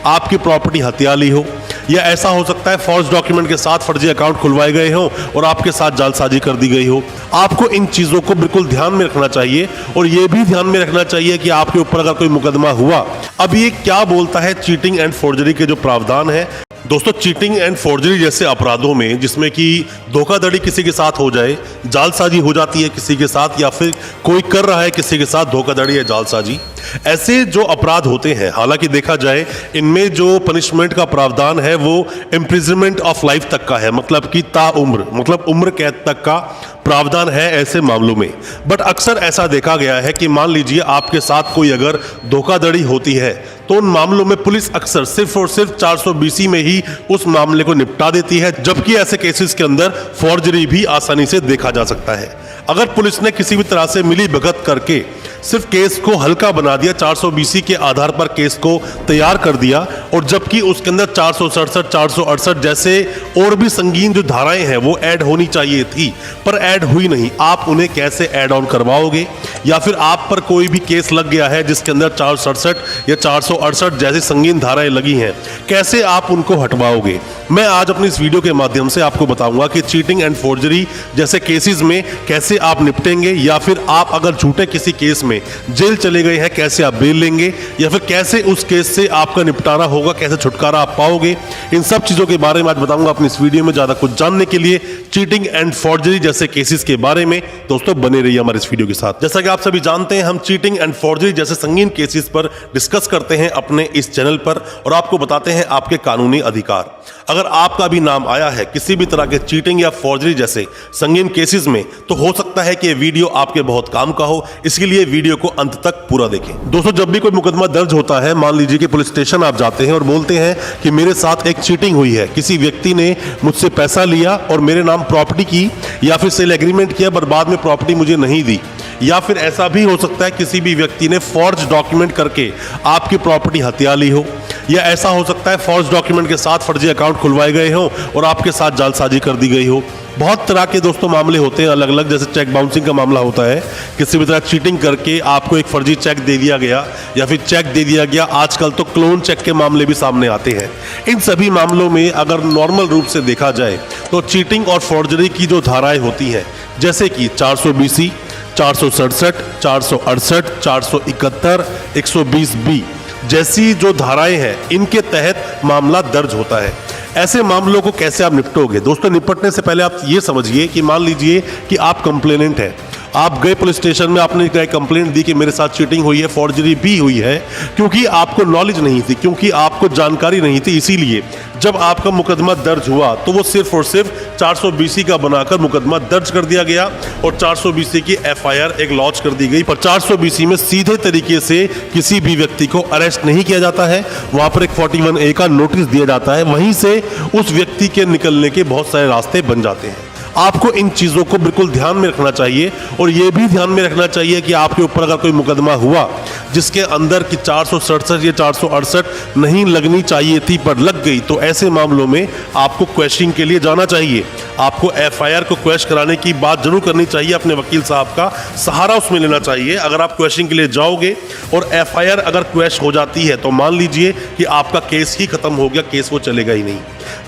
आपकी प्रॉपर्टी हथिया ली हो, या ऐसा हो सकता है फॉल्स डॉक्यूमेंट के साथ फर्जी अकाउंट खुलवाए गए हो और आपके साथ जालसाजी कर दी गई हो। आपको इन चीजों को बिल्कुल ध्यान में रखना चाहिए और यह भी ध्यान में रखना चाहिए कि आपके ऊपर अगर कोई मुकदमा हुआ। अब ये क्या बोलता है चीटिंग एंड फोर्जरी के जो प्रावधान है। दोस्तों, चीटिंग एंड फोर्जरी जैसे अपराधों में जिसमें कि धोखाधड़ी किसी के साथ हो जाए, जालसाजी हो जाती है किसी के साथ, या फिर कोई कर रहा है किसी के साथ धोखाधड़ी या जालसाजी, ऐसे जो अपराध होते हैं, हालांकि देखा जाए इनमें जो पनिशमेंट का प्रावधान है वो इम्प्रिजनमेंट ऑफ लाइफ तक का है, मतलब कि ताउम्र, मतलब उम्र कैद तक का प्रावधान है ऐसे मामलों में। बट अक्सर ऐसा देखा गया है कि मान लीजिए आपके साथ कोई अगर धोखाधड़ी होती है तो उन मामलों में पुलिस अक्सर सिर्फ और सिर्फ 420 में ही उस मामले को निपटा देती है, जबकि ऐसे केसेस के अंदर फॉर्जरी भी आसानी से देखा जा सकता है। अगर पुलिस ने किसी भी तरह से मिली भगत करके सिर्फ केस को हल्का बना दिया, 420 के आधार पर केस को तैयार कर दिया, और जबकि उसके अंदर 467, 468 जैसे और भी संगीन जो धाराएं हैं वो ऐड होनी चाहिए थी पर ऐड हुई नहीं, आप उन्हें कैसे ऐड ऑन करवाओगे? या फिर आप पर कोई भी केस लग गया है जिसके अंदर 467 या 468 जैसी संगीन धाराएं लगी हैं, कैसे आप उनको हटवाओगे? मैं आज अपनी इस वीडियो के माध्यम से आपको बताऊंगा कि चीटिंग एंड फोर्जरी जैसे केसेस में कैसे आप निपटेंगे, या फिर आप अगर झूठे किसी केस में जेल चले गए हैं कैसे आप बेल लेंगे, या फिर कैसे उस केस से आपका निपटारा होगा, कैसे छुटकारा आप पाओगे। इन सब चीजों के बारे में आज बताऊंगा अपनी इस वीडियो में। ज्यादा कुछ जानने के लिए चीटिंग एंड फोर्जरी जैसे केसेस के बारे में दोस्तों बने रहिए हमारे इस वीडियो के साथ। जैसा कि आप सभी जानते हैं, हम चीटिंग एंड फोर्जरी जैसे संगीन केसेस पर डिस्कस करते हैं अपने इस चैनल पर और आपको बताते हैं आपके कानूनी अधिकार। अगर आपका भी नाम आया है किसी भी तरह के चीटिंग या फोर्जरी जैसे संगीन केसेस में, तो हो सकता है कि ये वीडियो आपके बहुत काम का हो, इसके लिए वीडियो को अंत तक पूरा देखें। दोस्तों, जब भी कोई मुकदमा दर्ज होता है, मान लीजिए कि पुलिस स्टेशन आप जाते हैं और बोलते हैं कि मेरे साथ एक चीटिंग हुई है, किसी व्यक्ति ने मुझसे पैसा लिया और मेरे नाम प्रॉपर्टी की या फिर सेल एग्रीमेंट किया, पर बाद में प्रॉपर्टी मुझे नहीं दी, या फिर ऐसा भी हो सकता है किसी भी व्यक्ति ने फॉर्ज डॉक्यूमेंट करके आपकी प्रॉपर्टी हथिया ली हो, या ऐसा हो सकता है फॉर्ज डॉक्यूमेंट के साथ फर्जी अकाउंट खुलवाए गए हो और आपके साथ जालसाजी कर दी गई हो। बहुत तरह के दोस्तों मामले होते हैं अलग अलग, जैसे चेक बाउंसिंग का मामला होता है, किसी भी तरह चीटिंग करके आपको एक फर्जी चेक दे दिया गया या फिर चेक दे दिया गया। आजकल तो क्लोन चेक के मामले भी सामने आते हैं। इन सभी मामलों में अगर नॉर्मल रूप से देखा जाए तो चीटिंग और फॉर्जरी की जो धाराएं होती हैं, जैसे कि 420, 467, 468, 471, 120B जैसी जो धाराएं हैं, इनके तहत मामला दर्ज होता है। ऐसे मामलों को कैसे आप निपटोगे? दोस्तों, निपटने से पहले आप ये समझिए कि मान लीजिए कि आप कंप्लेनेंट हैं, आप गए पुलिस स्टेशन में, आपने कंप्लेंट दी कि मेरे साथ चीटिंग हुई है, फॉर्जरी भी हुई है, क्योंकि आपको नॉलेज नहीं थी, क्योंकि आपको जानकारी नहीं थी। इसीलिए जब आपका मुकदमा दर्ज हुआ तो वो सिर्फ और सिर्फ 420 का बनाकर मुकदमा दर्ज कर दिया गया और 420 की FIR एक लॉन्च कर दी गई। पर 420 में सीधे तरीके से किसी भी व्यक्ति को अरेस्ट नहीं किया जाता है, वहां पर एक 41A का नोटिस दिया जाता है, वहीं से उस व्यक्ति के निकलने के बहुत सारे रास्ते बन जाते हैं। आपको इन चीजों को बिल्कुल ध्यान में रखना चाहिए और यह भी ध्यान में रखना चाहिए कि आपके ऊपर अगर कोई मुकदमा हुआ जिसके अंदर की 467 या 468 नहीं लगनी चाहिए थी पर लग गई, तो ऐसे मामलों में आपको क्वेश्चनिंग के लिए जाना चाहिए। आपको FIR को क्वेश कराने की बात जरूर करनी चाहिए, अपने वकील साहब का सहारा उसमें लेना चाहिए। अगर आप क्वेश्चनिंग के लिए जाओगे और FIR अगर क्वेश हो जाती है तो मान लीजिए कि आपका केस ही खत्म हो गया, केस वो चलेगा ही नहीं।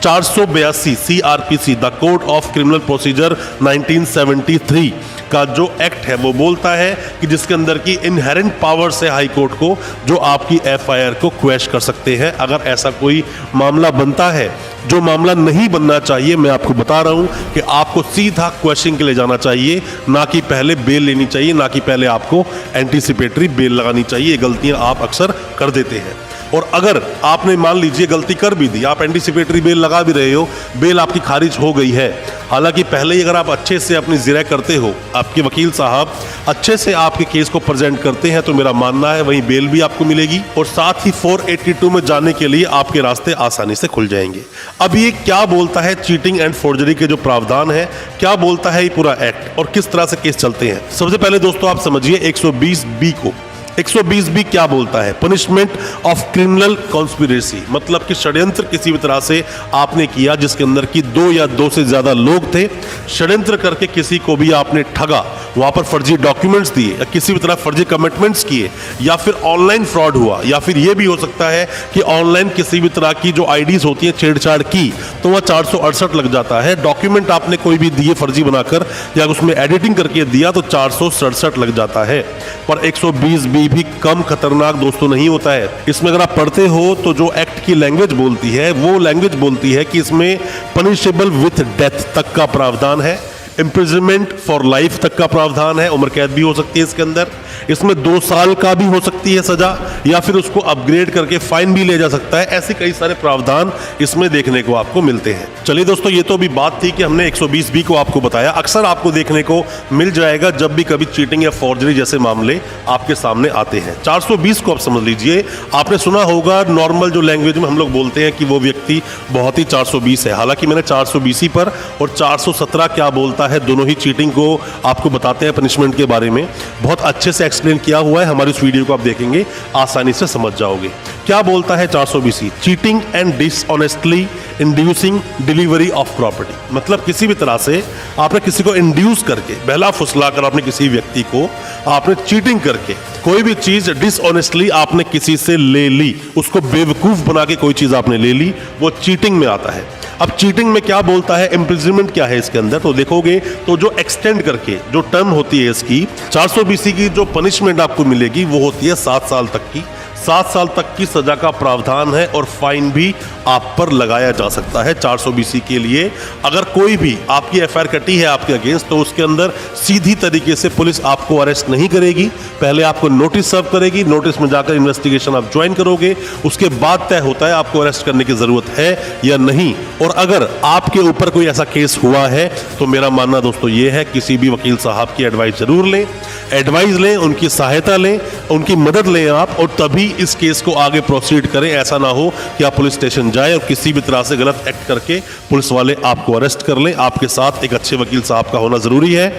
482 CRPC the code of criminal procedure 1973 का जो एक्ट है वो बोलता है कि जिसके अंदर की इनहेरेंट पावर से हाई कोर्ट को जो आपकी FIR को क्वेश कर सकते हैं। अगर ऐसा कोई मामला बनता है, जो मामला नहीं बनना चाहिए, मैं आपको बता रहा हूं कि आपको सीधा क्वेश्चनिंग के लिए जाना चाहिए, ना कि पहले बेल लेनी चाहिए, ना कि पहले आपको एंटीसिपेटरी बेल लगानी चाहिए। ये गलतियां आप अक्सर कर देते हैं। और अगर आपने मान लीजिए गलती कर भी दी, आप एंटीसिपेटरी बेल लगा भी रहे हो, बेल आपकी खारिज हो गई है, हालांकि पहले ही अगर आप अच्छे से अपनी जिरह करते हो, आपके वकील साहब अच्छे से आपके केस को प्रेजेंट करते हैं, तो मेरा मानना है वहीं बेल भी आपको मिलेगी और साथ ही 482 में जाने के लिए आपके रास्ते आसानी से खुल जाएंगे। अब ये क्या बोलता है चीटिंग एंड फोर्जरी के जो प्रावधान है, क्या बोलता है ये पूरा एक्ट और किस तरह से केस चलते हैं? सबसे पहले दोस्तों आप समझिए 120B को। 120 भी क्या बोलता है? पनिशमेंट ऑफ क्रिमिनल कॉन्स्पिरेसी, मतलब कि षड्यंत्र किसी भी तरह से आपने किया जिसके अंदर की 2 या 2 से ज्यादा लोग थे, षड्यंत्र करके किसी को भी आपने ठगा, वहां पर फर्जी डॉक्यूमेंट्स दिए या किसी भी तरह फर्जी कमिटमेंट्स किए, या फिर ऑनलाइन फ्रॉड हुआ, या फिर यह भी हो सकता है कि ऑनलाइन किसी भी तरह की जो आईडीज होती हैं छेड़छाड़ की, तो वह 468 लग जाता है। डॉक्यूमेंट आपने कोई भी दिए फर्जी बनाकर या उसमें एडिटिंग करके दिया तो 467 लग जाता है। पर 120 भी कम खतरनाक दोस्तों नहीं होता है। इसमें अगर आप पढ़ते हो तो जो एक्ट की लैंग्वेज बोलती है वो लैंग्वेज बोलती है कि इसमें पनिशेबल विथ डेथ तक का प्रावधान है, इम्प्रिजनमेंट फॉर लाइफ तक का प्रावधान है, उम्र कैद भी हो सकती है इसके अंदर, इसमें 2 साल का भी हो सकती है सजा, या फिर उसको अपग्रेड करके फाइन भी ले जा सकता है। ऐसे कई सारे प्रावधान इसमें देखने को आपको मिलते हैं। चलिए दोस्तों, ये तो अभी बात थी कि हमने 120 बी को आपको बताया। अक्सर आपको देखने को मिल जाएगा जब भी कभी चीटिंग या फॉर्जरी जैसे मामले आपके सामने आते हैं। 420 को आप समझ लीजिए, आपने सुना होगा नॉर्मल जो लैंग्वेज में हम लोग बोलते हैं कि वो व्यक्ति बहुत ही 420 है। हालांकि मैंने 420 पर और 417 क्या बोलता है, दोनों ही चीटिंग को आपको बताते हैं पनिशमेंट के बारे में। बहुत अच्छे से एक्सप्लेन किया हुआ है, हमारी इस वीडियो को आप देखेंगे आसानी से समझ जाओगे। क्या बोलता है 420? Cheating and dishonestly inducing delivery of property, मतलब किसी भी तरह से आपने किसी को इंड्यूस करके, बहला फुसला कर आपने किसी व्यक्ति को आपने चीटिंग करके कोई भी चीज डिसऑनेस्टली आपने किसी से ले ली, उसको बेवकूफ बना के कोई चीज आपने ले ली, वो चीटिंग में आता है। अब चीटिंग में क्या बोलता है, इम्प्रिजनमेंट क्या है इसके अंदर, तो देखोगे तो जो एक्सटेंड करके जो टर्म होती है इसकी 420 की जो पनिशमेंट आपको मिलेगी वो होती है 7 साल तक की। 7 साल तक की सजा का प्रावधान है और फाइन भी आप पर लगाया जा सकता है 420 के लिए। अगर कोई भी आपकी एफआईआर कटी है आपके अगेंस्ट तो उसके अंदर सीधी तरीके से पुलिस आपको अरेस्ट नहीं करेगी, पहले आपको नोटिस सर्व करेगी, नोटिस में जाकर इन्वेस्टिगेशन आप ज्वाइन करोगे, उसके बाद तय होता है आपको अरेस्ट करने की जरूरत है या नहीं। और अगर आपके ऊपर कोई ऐसा केस हुआ है तो मेरा मानना दोस्तों ये है किसी भी वकील साहब की एडवाइस जरूर लें, उनकी सहायता लें, उनकी मदद लें आप, और तभी इस केस को आगे प्रोसीड करें। ऐसा ना हो कि आप पुलिस स्टेशन जाए और किसी भी तरह से गलत एक्ट करके पुलिस वाले आपको अरेस्ट कर लें। आपके साथ एक अच्छे वकील साहब का होना जरूरी है।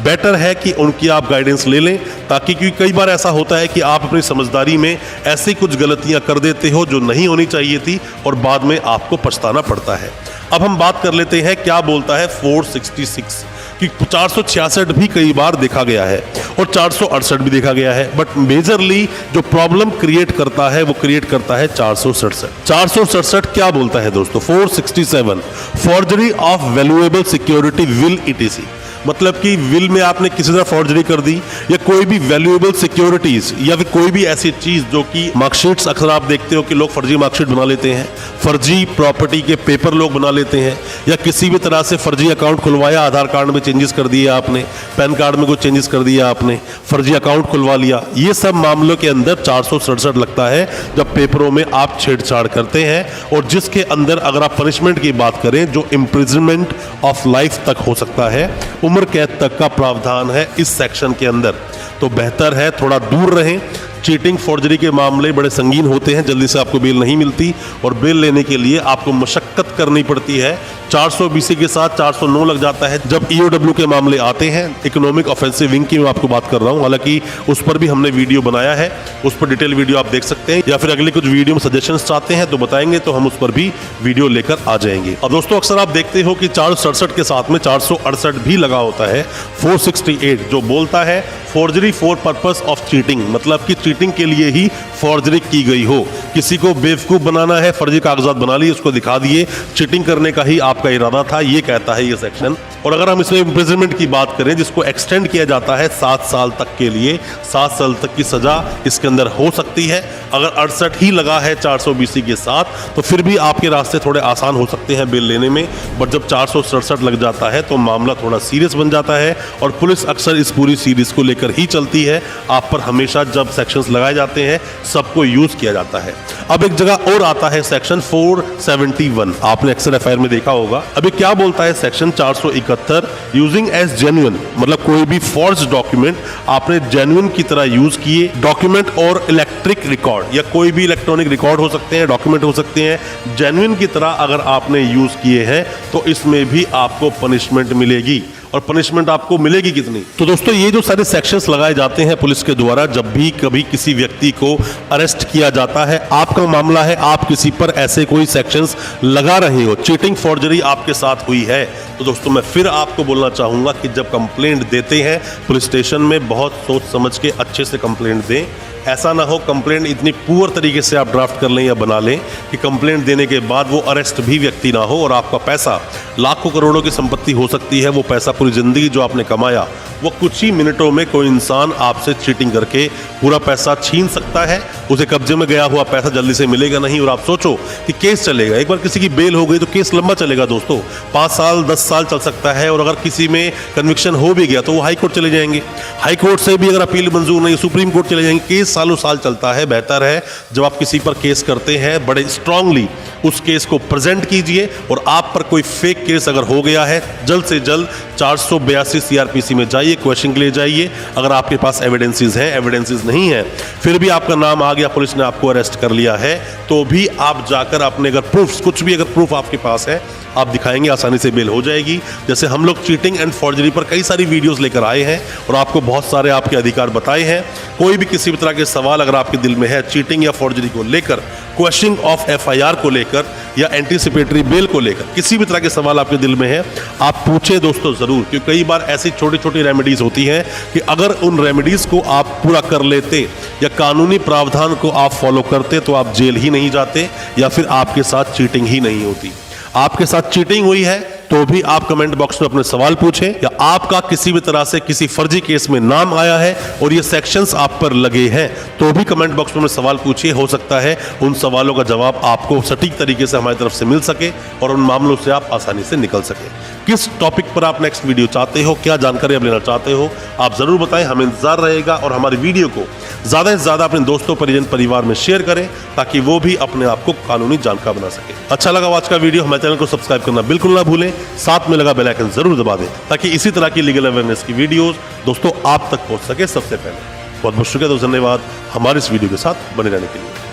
बेटर है कि उनकी आप गाइडेंस ले लें, ताकि क्योंकि कई बार ऐसा होता है कि आप अपनी समझदारी में ऐसी कुछ गलतियां कर देते हो जो नहीं होनी चाहिए थी और बाद में आपको पछताना पड़ता है। अब हम बात कर लेते हैं क्या बोलता है 466 कि 466 भी कई बार देखा गया है और 468 भी देखा गया है, बट मेजरली जो प्रॉब्लम क्रिएट करता है वो क्रिएट करता है 467। 467 क्या बोलता है दोस्तों? 467 forgery of valuable security will etc, मतलब कि विल में आपने किसी तरह फॉर्जरी कर दी या कोई भी वैल्यूएबल सिक्योरिटीज या फिर कोई भी ऐसी चीज जो कि मार्कशीट्स, अक्सर आप देखते हो कि लोग फर्जी मार्कशीट बना लेते हैं, फर्जी प्रॉपर्टी के पेपर लोग बना लेते हैं, या किसी भी तरह से फर्जी अकाउंट खुलवाया, आधार कार्ड में चेंजेस कर दिए आपने, पैन कार्ड में कुछ चेंजेस कर दिया आपने, फर्जी अकाउंट खुलवा लिया। ये सब मामलों के अंदर 467 लगता है जब पेपरों में आप छेड़छाड़ करते हैं, और जिसके अंदर अगर आप पनिशमेंट की बात करें जो इम्प्रिजनमेंट ऑफ लाइफ तक हो सकता है, उम्र कैद तक का प्रावधान है इस सेक्शन के अंदर। तो बेहतर है थोड़ा दूर रहें। चीटिंग फॉर्जरी के मामले बड़े संगीन होते हैं, जल्दी से आपको बेल नहीं मिलती और बेल लेने के लिए आपको मशक्कत करनी पड़ती है। 420 के साथ 409 लग जाता है जब ईओडब्ल्यू के मामले आते हैं, इकोनॉमिक ऑफेंसिव विंग की मैं आपको बात कर रहा हूं। हालांकि उस पर भी हमने वीडियो बनाया है, उस पर डिटेल वीडियो आप देख सकते हैं, या फिर अगले कुछ वीडियो में सजेशंस चाहते हैं तो बताएंगे तो हम उस पर भी वीडियो लेकर आ जाएंगे। अब दोस्तों अक्सर आप देखते हो कि 467 के साथ में 468 भी लगा होता है 468, जो बोलता है forgery for purpose of cheating, मतलब कि चीटिंग के लिए ही फॉर्जरी की गई हो, किसी को बेवकूफ बनाना है, फर्जी कागजात बना लिए, उसको दिखा दिए, चीटिंग करने का ही आपका इरादा था, ये कहता है ये सेक्शन। और अगर हम इसमें इम्प्रिजनमेंट की बात करें जिसको एक्सटेंड किया जाता है 7 साल तक के लिए, 7 साल तक की सजा इसके अंदर हो सकती है। अगर 68 ही लगा है 420 के साथ तो फिर भी आपके रास्ते थोड़े आसान हो सकते हैं बेल लेने में, बट जब 467 लग जाता है तो मामला थोड़ा सीरियस बन जाता है और पुलिस अक्सर इस पूरी सीरीज को लेकर ही चलती है। आप पर हमेशा जब सेक्शंस लगाए जाते हैं सबको यूज किया जाता है। अब एक जगह और आता है सेक्शन 471, आपने अक्सर एफआईआर में देखा होगा। अभी क्या बोलता है सेक्शन 471, यूजिंग एज जेन्युइन, मतलब कोई भी फॉर्ज डॉक्यूमेंट आपने जेन्युइन की तरह यूज किए, डॉक्यूमेंट और इलेक्ट्रिक रिकॉर्ड या कोई भी इलेक्ट्रॉनिक रिकॉर्ड हो सकते हैं, डॉक्यूमेंट हो सकते हैं, जेन्युइन की तरह अगर आपने यूज किए हैं तो इसमें भी आपको पनिशमेंट मिलेगी। और पनिशमेंट आपको मिलेगी कितनी। तो दोस्तों ये जो सारे सेक्शंस लगाए जाते हैं पुलिस के द्वारा जब भी कभी किसी व्यक्ति को अरेस्ट किया जाता है, आपका मामला है, आप किसी पर ऐसे कोई सेक्शंस लगा रहे हो, चीटिंग फॉर्जरी आपके साथ हुई है, तो दोस्तों मैं फिर आपको बोलना चाहूंगा कि जब कंप्लेंट देते हैं पुलिस स्टेशन में बहुत सोच समझ के अच्छे से कंप्लेंट दें। ऐसा ना हो कंप्लेंट इतनी पुअर तरीके से आप ड्राफ्ट कर लें या बना लें कि कंप्लेंट देने के बाद वो अरेस्ट भी व्यक्ति ना हो और आपका पैसा, लाखों करोड़ों की संपत्ति हो सकती है, वो पैसा पूरी जिंदगी जो आपने कमाया वो कुछ ही मिनटों में कोई इंसान आपसे चीटिंग करके पूरा पैसा छीन सकता है। उसे कब्जे में गया हुआ पैसा जल्दी से मिलेगा नहीं और आप सोचो कि केस चलेगा, एक बार किसी की बेल हो गई तो केस लंबा चलेगा दोस्तों, 5 साल 10 साल चल सकता है। और अगर किसी में कन्विक्शन हो भी गया तो वो हाई कोर्ट चले जाएंगे, हाई कोर्ट से भी अगर अपील मंजूर नहीं सुप्रीम कोर्ट चले जाएंगे, केस सालों साल चलता है। बेहतर है जब आप किसी पर केस करते हैं बड़े स्ट्रांगली उस केस को प्रेजेंट कीजिए और आप पर कोई फेक केस अगर हो गया है जल्द से जल्द 482 सीआरपीसी में जाइए, क्वेश्चन के लिए जाइए। अगर आपके पास एविडेंसेस हैं, एविडेंसेस नहीं है, फिर भी आपका नाम आ गया, पुलिस ने आपको अरेस्ट कर लिया है, तो भी आप जाकर अपने अगर प्रूफ, कुछ भी अगर प्रूफ आपके पास है आप दिखाएंगे, आसानी से बेल हो जाएगी। जैसे हम लोग चीटिंग एंड फॉर्जरी पर कई सारी वीडियोस लेकर आए हैं और आपको बहुत सारे आपके अधिकार बताए हैं। कोई भी किसी भी तरह के सवाल अगर आपके दिल में है चीटिंग या फॉर्जरी को लेकर, क्वेश्चनिंग ऑफ एफआईआर को लेकर या एंटीसिपेटरी बेल को लेकर, किसी भी तरह के सवाल आपके दिल में है आप पूछे दोस्तों जरूर, क्योंकि कई बार ऐसी छोटी छोटी रेमेडीज होती हैं कि अगर उन रेमेडीज को आप पूरा कर लेते या कानूनी प्रावधान को आप फॉलो करते तो आप जेल ही नहीं जाते या फिर आपके साथ चीटिंग ही नहीं होती। आपके साथ चीटिंग हुई है तो भी आप कमेंट बॉक्स में अपने सवाल पूछें, या आपका किसी भी तरह से किसी फर्जी केस में नाम आया है और ये सेक्शंस आप पर लगे हैं तो भी कमेंट बॉक्स में अपने सवाल पूछिए। हो सकता है उन सवालों का जवाब आपको सटीक तरीके से हमारी तरफ से मिल सके और उन मामलों से आप आसानी से निकल सके। किस टॉपिक पर आप नेक्स्ट वीडियो चाहते हो, क्या जानकारी आप लेना चाहते हो, आप जरूर बताएं, हमें इंतजार रहेगा। और हमारी वीडियो को ज्यादा से ज्यादा अपने दोस्तों परिजन परिवार में शेयर करें ताकि वो भी अपने आप को कानूनी जानकार बना सके। अच्छा लगा आज का वीडियो, हमारे चैनल को सब्सक्राइब करना बिल्कुल ना भूलें, साथ में लगा बेल आइकन जरूर दबा दें ताकि इसी तरह की लीगल अवेयरनेस की वीडियोस दोस्तों आप तक पहुंच सके सबसे पहले। बहुत बहुत शुक्रिया दोस्तों, धन्यवाद हमारे इस वीडियो के साथ बने रहने के लिए।